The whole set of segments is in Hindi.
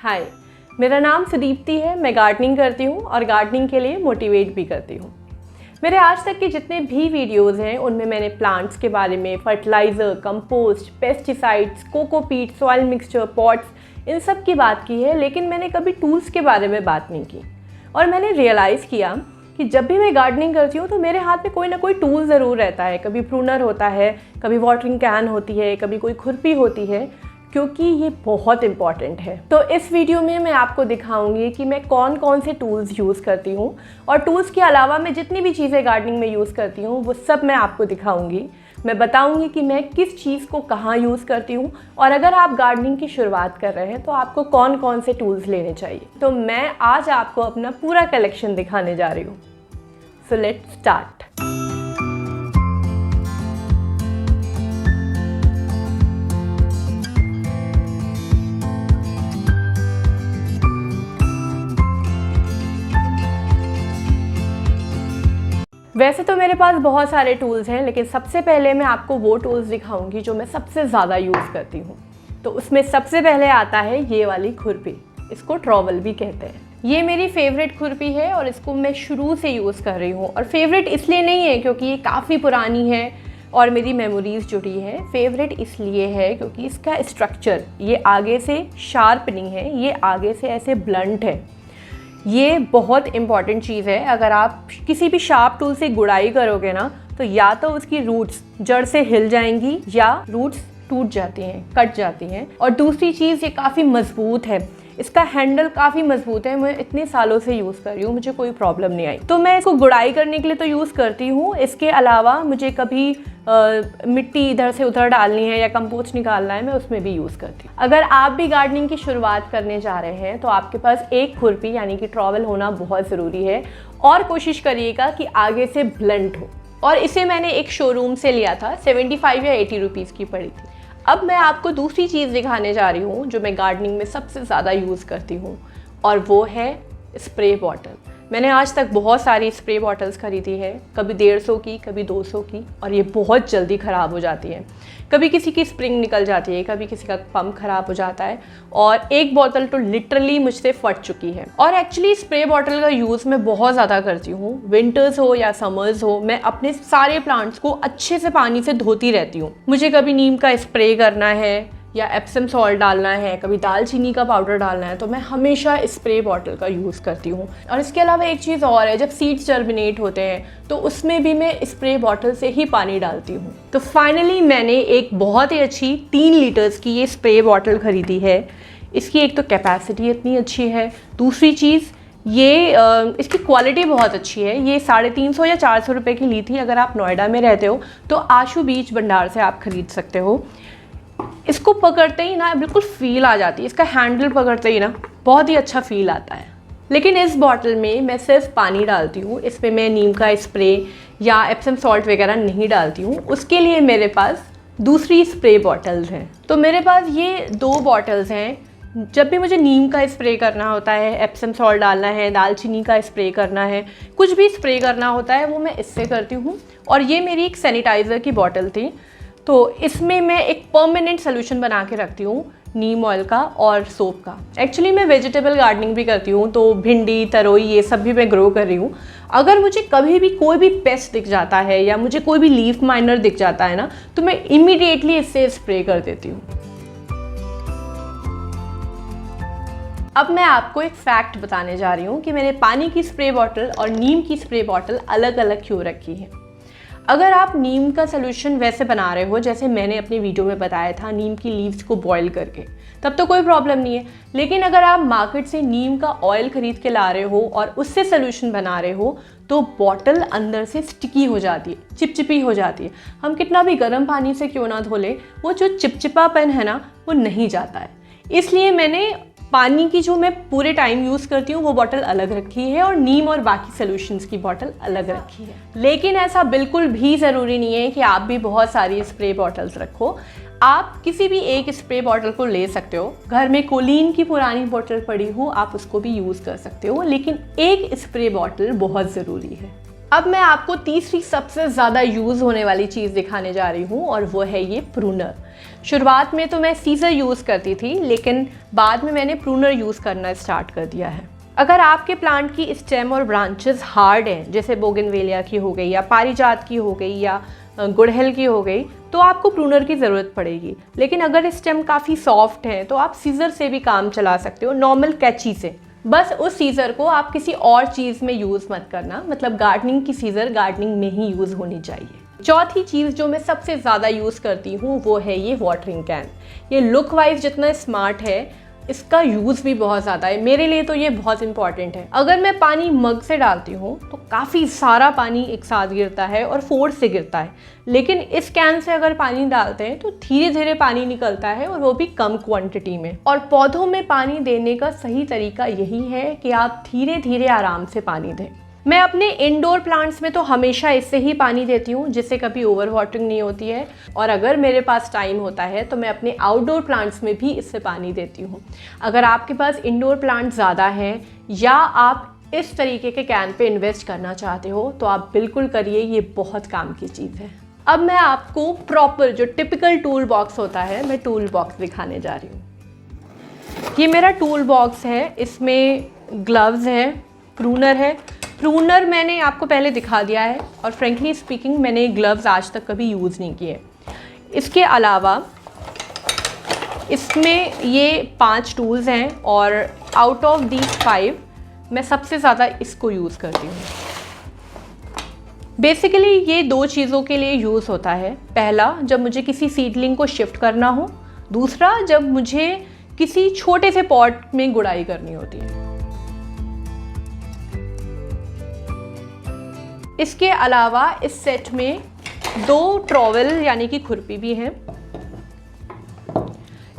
हाय, मेरा नाम सुदीप्ति है। मैं गार्डनिंग करती हूँ और गार्डनिंग के लिए मोटिवेट भी करती हूँ। मेरे आज तक के जितने भी वीडियोस हैं उनमें मैंने प्लांट्स के बारे में, fertiliser, compost, pesticides, cocopeat, soil mixture, pots, इन सब की बात की है, लेकिन मैंने कभी टूल्स के बारे में बात नहीं की। और मैंने रियलाइज़ किया कि जब भी मैं गार्डनिंग करती हूँ तो मेरे हाथ में कोई ना कोई टूल ज़रूर रहता है। कभी प्रूनर होता है, कभी वाटरिंग कैन होती है, कभी कोई खुरपी होती है, क्योंकि ये बहुत इम्पॉर्टेंट है। तो इस वीडियो में मैं आपको दिखाऊंगी कि मैं कौन कौन से टूल्स यूज़ करती हूँ, और टूल्स के अलावा मैं जितनी भी चीज़ें गार्डनिंग में यूज़ करती हूँ वो सब मैं आपको दिखाऊंगी। मैं बताऊंगी कि मैं किस चीज़ को कहाँ यूज़ करती हूँ, और अगर आप गार्डनिंग की शुरुआत कर रहे हैं तो आपको कौन कौन से टूल्स लेने चाहिए। तो मैं आज आपको अपना पूरा कलेक्शन दिखाने जा रही हूँ। So let's start. वैसे तो मेरे पास बहुत सारे टूल्स हैं, लेकिन सबसे पहले मैं आपको वो टूल्स दिखाऊंगी जो मैं सबसे ज़्यादा यूज़ करती हूँ। तो उसमें सबसे पहले आता है ये वाली खुरपी। इसको ट्रॉवल भी कहते हैं। ये मेरी फेवरेट खुरपी है और इसको मैं शुरू से यूज़ कर रही हूँ। और फेवरेट इसलिए नहीं है क्योंकि ये काफ़ी पुरानी है और मेरी मेमोरीज़ जुड़ी हैं। फेवरेट इसलिए है क्योंकि इसका स्ट्रक्चर, ये आगे से शार्प नहीं है, ये आगे से ऐसे ब्लंट है। ये बहुत इम्पॉर्टेंट चीज़ है। अगर आप किसी भी शार्प टूल से गुड़ाई करोगे ना, तो या तो उसकी रूट्स जड़ से हिल जाएंगी या रूट्स टूट जाती हैं, कट जाती हैं। और दूसरी चीज़, ये काफ़ी मजबूत है। इसका हैंडल काफ़ी मजबूत है। मैं इतने सालों से यूज़ कर रही हूँ, मुझे कोई प्रॉब्लम नहीं आई। तो मैं इसको गुड़ाई करने के लिए तो यूज़ करती हूँ। इसके अलावा मुझे कभी मिट्टी इधर से उधर डालनी है या कंपोस्ट निकालना है, मैं उसमें भी यूज़ करती हूँ। अगर आप भी गार्डनिंग की शुरुआत करने जा रहे हैं तो आपके पास एक खुरपी यानी कि ट्रॉवल होना बहुत ज़रूरी है। और कोशिश करिएगा कि आगे से ब्लंट हो। और इसे मैंने एक शोरूम से लिया था, 75 या 80 रुपीज़ की पड़ी थी। अब मैं आपको दूसरी चीज़ दिखाने जा रही हूँ जो मैं गार्डनिंग में सबसे ज़्यादा यूज़ करती हूँ, और वो है स्प्रे बॉटल। मैंने आज तक बहुत सारी स्प्रे बॉटल्स खरीदी है, कभी 150 की, कभी 200 की, और ये बहुत जल्दी ख़राब हो जाती है। कभी किसी की स्प्रिंग निकल जाती है, कभी किसी का पंप ख़राब हो जाता है, और एक बोतल तो लिटरली मुझसे फट चुकी है। और एक्चुअली स्प्रे बॉटल का यूज़ मैं बहुत ज़्यादा करती हूँ। विंटर्स हो या समर्स हो, मैं अपने सारे प्लांट्स को अच्छे से पानी से धोती रहती हूँ। मुझे कभी नीम का स्प्रे करना है या एप्सम सॉल्ट डालना है, कभी दालचीनी का पाउडर डालना है, तो मैं हमेशा स्प्रे बॉटल का यूज़ करती हूँ। और इसके अलावा एक चीज़ और है, जब सीड्स जर्मिनेट होते हैं तो उसमें भी मैं स्प्रे बॉटल से ही पानी डालती हूँ। तो फाइनली मैंने एक बहुत ही अच्छी 3 लीटर्स की ये स्प्रे बॉटल खरीदी है। इसकी एक तो कैपेसिटी इतनी अच्छी है, दूसरी चीज़ ये इसकी क्वालिटी बहुत अच्छी है। ये 350 या 400 रुपये की ली थी। अगर आप नोएडा में रहते हो तो आशु बीच भंडार से आप खरीद सकते हो। इसको पकड़ते ही ना बिल्कुल फील आ जाती है। इसका हैंडल पकड़ते ही ना बहुत ही अच्छा फील आता है। लेकिन इस बॉटल में मैं सिर्फ पानी डालती हूँ। इसमें मैं नीम का स्प्रे या एप्सम सॉल्ट वगैरह नहीं डालती हूँ। उसके लिए मेरे पास दूसरी स्प्रे बॉटल्स हैं। तो मेरे पास ये 2 बॉटल्स हैं। जब भी मुझे नीम का स्प्रे करना होता है, एप्सम सॉल्ट डालना है, दालचीनी का स्प्रे करना है, कुछ भी स्प्रे करना होता है, वो मैं इससे करती हूँ। और ये मेरी एक सैनिटाइज़र की बॉटल थी, तो इसमें मैं एक परमानेंट सोल्यूशन बना के रखती हूँ नीम ऑयल का और सोप का। एक्चुअली मैं वेजिटेबल गार्डनिंग भी करती हूँ, तो भिंडी, तरोई, ये सब भी मैं ग्रो कर रही हूँ। अगर मुझे कभी भी कोई भी पेस्ट दिख जाता है या मुझे कोई भी लीफ माइनर दिख जाता है ना, तो मैं इमीडिएटली इससे स्प्रे कर देती हूँ। अब मैं आपको एक फैक्ट बताने जा रही हूँ कि मैंने पानी की स्प्रे बॉटल और नीम की स्प्रे बॉटल अलग अलग क्यों रखी है। अगर आप नीम का सोल्यूशन वैसे बना रहे हो जैसे मैंने अपनी वीडियो में बताया था, नीम की लीव्स को बॉईल करके, तब तो कोई प्रॉब्लम नहीं है। लेकिन अगर आप मार्केट से नीम का ऑयल खरीद के ला रहे हो और उससे सोल्यूशन बना रहे हो, तो बॉटल अंदर से स्टिकी हो जाती है, चिपचिपी हो जाती है। हम कितना भी गर्म पानी से क्यों ना धो ले, वो जो चिपचिपापन है ना, वो नहीं जाता है। इसलिए मैंने पानी की जो मैं पूरे टाइम यूज़ करती हूँ वो बॉटल अलग रखी है, और नीम और बाकी सॉल्यूशंस की बॉटल अलग रखी है। लेकिन ऐसा बिल्कुल भी ज़रूरी नहीं है कि आप भी बहुत सारी स्प्रे बॉटल्स रखो। आप किसी भी एक स्प्रे बॉटल को ले सकते हो। घर में कोलिन की पुरानी बॉटल पड़ी हो, आप उसको भी यूज़ कर सकते हो, लेकिन एक स्प्रे बॉटल बहुत ज़रूरी है। अब मैं आपको तीसरी सबसे ज़्यादा यूज़ होने वाली चीज़ दिखाने जा रही हूँ और वो है ये प्रूनर। शुरुआत में तो मैं सीज़र यूज़ करती थी, लेकिन बाद में मैंने प्रूनर यूज़ करना स्टार्ट कर दिया है। अगर आपके प्लांट की स्टेम और ब्रांचेस हार्ड हैं, जैसे बोगनवेलिया की हो गई या पारिजात की हो गई या गुड़हल की हो गई, तो आपको प्रूनर की ज़रूरत पड़ेगी। लेकिन अगर स्टेम काफ़ी सॉफ्ट है तो आप सीज़र से भी काम चला सकते हो, नॉर्मल कैंची से। बस उस सीज़र को आप किसी और चीज़ में यूज़ मत करना, मतलब गार्डनिंग की सीज़र गार्डनिंग में ही यूज़ होनी चाहिए। चौथी चीज़ जो मैं सबसे ज़्यादा यूज़ करती हूँ वो है ये वाटरिंग कैन। ये लुक वाइज जितना स्मार्ट है, इसका यूज़ भी बहुत ज़्यादा है। मेरे लिए तो ये बहुत इंपॉर्टेंट है। अगर मैं पानी मग से डालती हूँ तो काफ़ी सारा पानी एक साथ गिरता है और फोर्स से गिरता है, लेकिन इस कैन से अगर पानी डालते हैं तो धीरे धीरे पानी निकलता है और वो भी कम क्वांटिटी में। और पौधों में पानी देने का सही तरीका यही है कि आप धीरे धीरे आराम से पानी दें। मैं अपने इंडोर प्लांट्स में तो हमेशा इससे ही पानी देती हूँ, जिससे कभी ओवर वाटरिंग नहीं होती है। और अगर मेरे पास टाइम होता है तो मैं अपने आउटडोर प्लांट्स में भी इससे पानी देती हूँ। अगर आपके पास इंडोर प्लांट ज़्यादा हैं या आप इस तरीके के कैन पे इन्वेस्ट करना चाहते हो तो आप बिल्कुल करिए, ये बहुत काम की चीज़ है। अब मैं आपको प्रॉपर जो टिपिकल टूल बॉक्स होता है, मैं टूल बॉक्स दिखाने जा रही हूँ। ये मेरा टूल बॉक्स है, इसमें ग्लव्स है, प्रूनर है। प्रूनर मैंने आपको पहले दिखा दिया है और फ्रेंकली स्पीकिंग मैंने ग्लव्स आज तक कभी यूज़ नहीं किए। इसके अलावा इसमें ये 5 टूल्स हैं और आउट ऑफ दीज 5 मैं सबसे ज़्यादा इसको यूज़ करती हूँ। बेसिकली ये 2 चीज़ों के लिए यूज़ होता है। पहला, जब मुझे किसी सीडलिंग को शिफ्ट करना हो। दूसरा, जब मुझे किसी छोटे से पॉट में गुड़ाई करनी होती है। इसके अलावा इस सेट में 2 ट्रॉवेल यानी कि खुरपी भी हैं।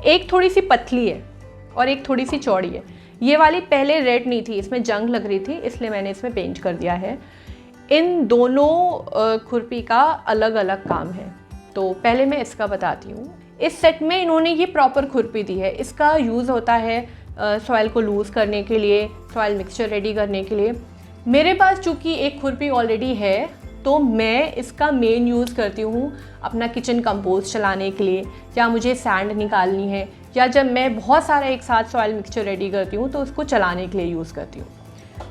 एक थोड़ी सी पतली है और एक थोड़ी सी चौड़ी है। ये वाली पहले रेड नहीं थी, इसमें जंग लग रही थी, इसलिए मैंने इसमें पेंट कर दिया है। इन दोनों खुरपी का अलग अलग काम है, तो पहले मैं इसका बताती हूँ। इस सेट में इन्होंने ये प्रॉपर खुरपी दी है। इसका यूज़ होता है सॉइल को लूज़ करने के लिए, सॉइल मिक्सचर रेडी करने के लिए। मेरे पास चूँकि एक खुरपी ऑलरेडी है तो मैं इसका मेन यूज़ करती हूँ अपना किचन कंपोस्ट चलाने के लिए, या मुझे सैंड निकालनी है, या जब मैं बहुत सारा एक साथ सॉइल मिक्सचर रेडी करती हूँ तो उसको चलाने के लिए यूज़ करती हूँ।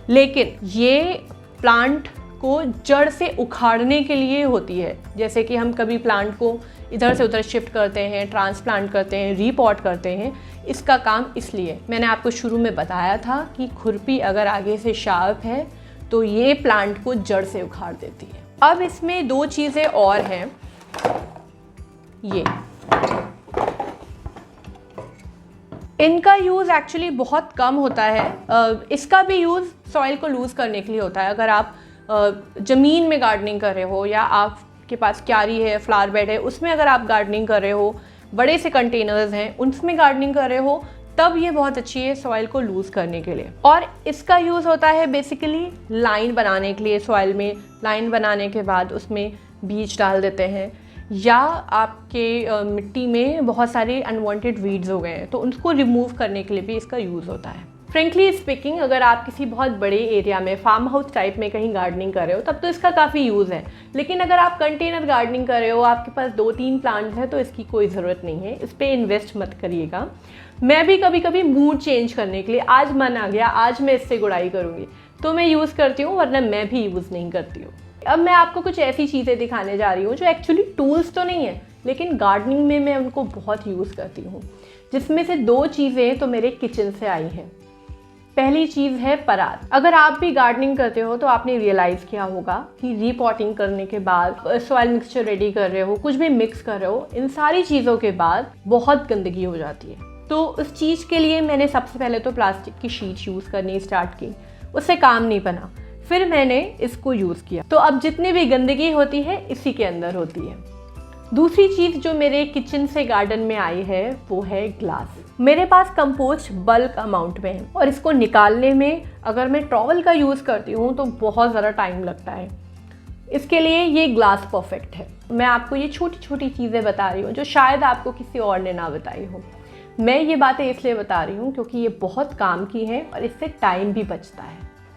लेकिन ये प्लांट को जड़ से उखाड़ने के लिए होती है। जैसे कि हम कभी प्लांट को इधर से उधर शिफ्ट करते हैं, ट्रांसप्लांट करते हैं, रीपॉट करते हैं, इसका काम इसलिए। मैंने आपको शुरू में बताया था कि खुरपी अगर आगे से शार्प है तो ये प्लांट को जड़ से उखाड़ देती है। अब इसमें 2 चीज़ें और हैं। ये इनका यूज़ एक्चुअली बहुत कम होता है। इसका भी यूज़ सॉइल को लूज़ करने के लिए होता है। अगर आप ज़मीन में गार्डनिंग कर रहे हो या आपके पास क्यारी है, फ्लावर बेड है, उसमें अगर आप गार्डनिंग कर रहे हो, बड़े से कंटेनर्स हैं उनमें गार्डनिंग कर रहे हो, तब ये बहुत अच्छी है सॉइल को लूज़ करने के लिए। और इसका यूज़ होता है बेसिकली लाइन बनाने के लिए। सॉइल में लाइन बनाने के बाद उसमें बीज डाल देते हैं, या आपके मिट्टी में बहुत सारे अनवांटेड वीड्स हो गए हैं तो उनको रिमूव करने के लिए भी इसका यूज़ होता है। फ्रेंकली स्पीकिंग, अगर आप किसी बहुत बड़े एरिया में फार्म हाउस टाइप में कहीं गार्डनिंग कर रहे हो तब तो इसका काफ़ी यूज़ है। लेकिन अगर आप कंटेनर गार्डनिंग कर रहे हो, आपके पास 2-3 प्लांट्स हैं, तो इसकी कोई ज़रूरत नहीं है। इस पर इन्वेस्ट मत करिएगा। मैं भी कभी कभी मूड चेंज करने के लिए, आज मन आ गया आज मैं इससे गुड़ाई करूँगी, तो मैं यूज़ करती हूँ, वरना मैं भी यूज़ नहीं करती हूँ। अब मैं आपको कुछ ऐसी चीज़ें दिखाने जा रही हूँ जो एक्चुअली टूल्स तो नहीं है, लेकिन गार्डनिंग में मैं उनको बहुत यूज़ करती हूँ, जिसमें से 2 चीज़ें तो मेरे किचन से आई हैं। पहली चीज़ है परात। अगर आप भी गार्डनिंग करते हो तो आपने रियलाइज़ किया होगा कि रीपॉटिंग करने के बाद, सॉइल मिक्सचर रेडी कर रहे हो, कुछ भी मिक्स कर रहे हो, इन सारी चीज़ों के बाद बहुत गंदगी हो जाती है। तो उस चीज़ के लिए मैंने सबसे पहले तो प्लास्टिक की शीट यूज़ करनी स्टार्ट की, उससे काम नहीं बना, फिर मैंने इसको यूज़ किया। तो अब जितनी भी गंदगी होती है इसी के अंदर होती है। दूसरी चीज़ जो मेरे किचन से गार्डन में आई है वो है ग्लास। मेरे पास कंपोस्ट बल्क अमाउंट में है और इसको निकालने में अगर मैं ट्रॉवल का यूज़ करती हूँ तो बहुत ज़्यादा टाइम लगता है। इसके लिए ये ग्लास परफेक्ट है। मैं आपको ये छोटी छोटी चीज़ें बता रही हूँ जो शायद आपको किसी और ने ना बताई हो। मैं ये बातें इसलिए बता रही हूँ क्योंकि ये बहुत काम की हैं और इससे टाइम भी बचता है।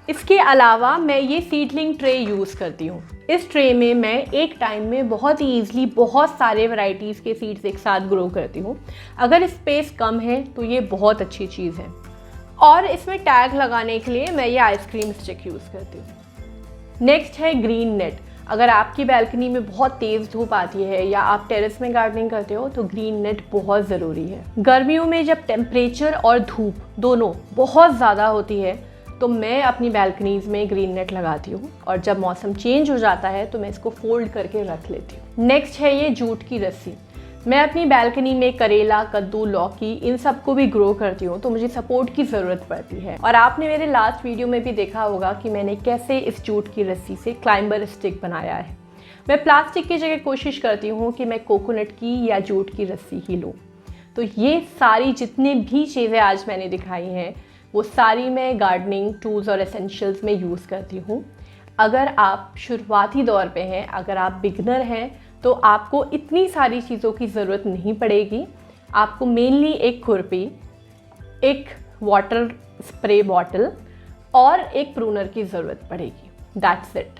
इसके अलावा मैं ये सीडलिंग ट्रे यूज़ करती हूँ। इस ट्रे में मैं एक टाइम में बहुत ही ईजिली बहुत सारे वैरायटीज़ के सीड्स एक साथ ग्रो करती हूँ। अगर स्पेस कम है तो ये बहुत अच्छी चीज़ है। और इसमें टैग लगाने के लिए मैं ये आइसक्रीम स्टिक यूज़ करती हूँ। नेक्स्ट है ग्रीन नेट। अगर आपकी बैल्कनी में बहुत तेज़ धूप आती है या आप टेरेस में गार्डनिंग करते हो तो ग्रीन नेट बहुत ज़रूरी है। गर्मियों में जब टेम्परेचर और धूप दोनों बहुत ज़्यादा होती है तो मैं अपनी बैल्कनीज़ में ग्रीन नेट लगाती हूँ, और जब मौसम चेंज हो जाता है तो मैं इसको फोल्ड करके रख लेती हूँ। नेक्स्ट है ये जूट की रस्सी। मैं अपनी बैल्कनी में करेला, कद्दू, लौकी इन सब को भी ग्रो करती हूँ, तो मुझे सपोर्ट की ज़रूरत पड़ती है। और आपने मेरे लास्ट वीडियो में भी देखा होगा कि मैंने कैसे इस जूट की रस्सी से क्लाइंबर स्टिक बनाया है। मैं प्लास्टिक की जगह कोशिश करती हूँ कि मैं कोकोनट की या जूट की रस्सी ही लूँ। तो ये सारी जितनी भी चीज़ें आज मैंने दिखाई हैं वो सारी मैं गार्डनिंग टूल्स और एसेंशियल्स में यूज़ करती हूँ। अगर आप शुरुआती दौर पे हैं, अगर आप बिगनर हैं, तो आपको इतनी सारी चीज़ों की ज़रूरत नहीं पड़ेगी। आपको मेनली एक खुरपी, एक वाटर स्प्रे बॉटल और एक प्रूनर की ज़रूरत पड़ेगी। That's it.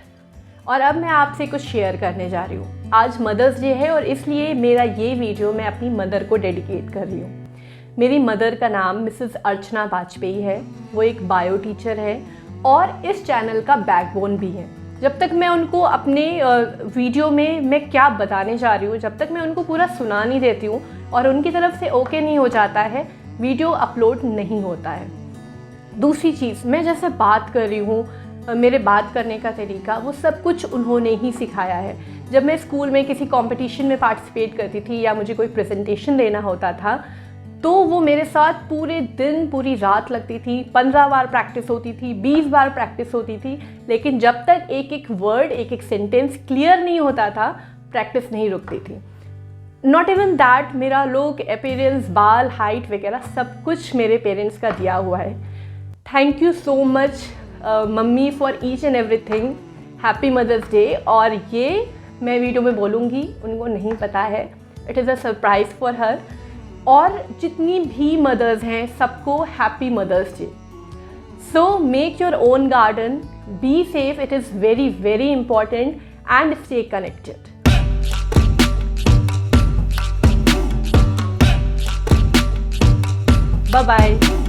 और अब मैं आपसे कुछ शेयर करने जा रही हूँ। आज मदर्स डे है और इसलिए मेरा ये वीडियो मैं अपनी मदर को डेडिकेट कर रही हूँ। मेरी मदर का नाम मिसेस अर्चना वाजपेयी है। वो एक बायो टीचर है और इस चैनल का बैकबोन भी है। जब तक मैं उनको अपने वीडियो में मैं क्या बताने जा रही हूँ, जब तक मैं उनको पूरा सुना नहीं देती हूँ और उनकी तरफ से ओके नहीं हो जाता है, वीडियो अपलोड नहीं होता है। दूसरी चीज़, मैं जैसे बात कर रही हूँ, मेरे बात करने का तरीका, वो सब कुछ उन्होंने ही सिखाया है। जब मैं स्कूल में किसी कंपटीशन में पार्टिसिपेट करती थी या मुझे कोई प्रेजेंटेशन देना होता था तो वो मेरे साथ पूरे दिन पूरी रात लगती थी। 15 बार प्रैक्टिस होती थी, 20 बार प्रैक्टिस होती थी, लेकिन जब तक एक एक वर्ड, एक एक सेंटेंस क्लियर नहीं होता था, प्रैक्टिस नहीं रुकती थी। नॉट इवन दैट, मेरा लुक, अपीयरेंस, बाल, हाइट वगैरह सब कुछ मेरे पेरेंट्स का दिया हुआ है। Thank you so much mummy for each and everything. Happy mother's day. और ये मैं वीडियो में बोलूँगी, उनको नहीं पता है, it is a surprise for her. और जितनी भी मदर्स हैं सबको happy mother's day. So make your own garden, be safe, it is very very important, and stay connected. Bye bye.